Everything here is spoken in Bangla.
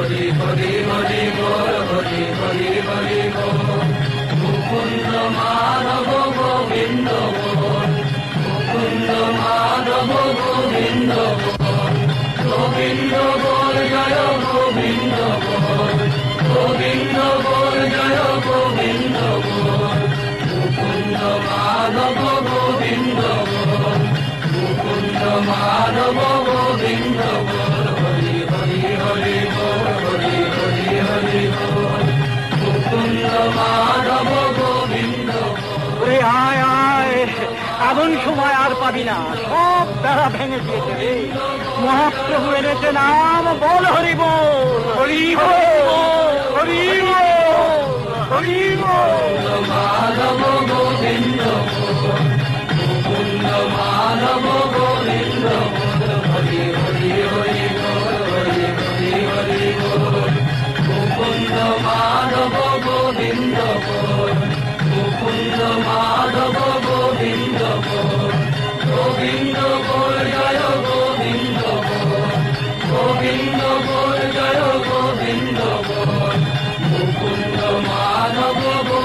হরি হরি হরি বল, হরি হরি হরি বল। মুকুন্দ মাধব গোবিন্দ বল, মুকুন্দ মাধব গোবিন্দ বল। গোবিন্দ বল জয় গোবিন্দ বল, গোবিন্দ বল জয় গোবিন্দ বল। মুকুন্দ মাধব গোবিন্দ বল, মুকুন্দ মাধব গোবিন্দ বল। হরি হরি হরি বল, হরি হরি হরি বল। মুকুন্দ মাধব গোবিন্দ বল। ওরে আয় আয়, এমন সময় আর পাবি না, সব বেড়া ভেঙে দিয়েছে রে। মহাপ্রভু এনেছে নাম, বল হরি বল, হরি বল, হরি বল, হরি বল। মাধব গোবিন্দ বল, মুকুন্দ মাধব গোবিন্দ বল। হরি হরি হরি বল, হরি হরি হরি বল। মুকুন্দ মাধব গোবিন্দ বল, মুকুন্দ মাধব গোবিন্দ বল। গোবিন্দ বল জয় গোবিন্দ বল, গোবিন্দ বল জয় গোবিন্দ বল। মুকুন্দ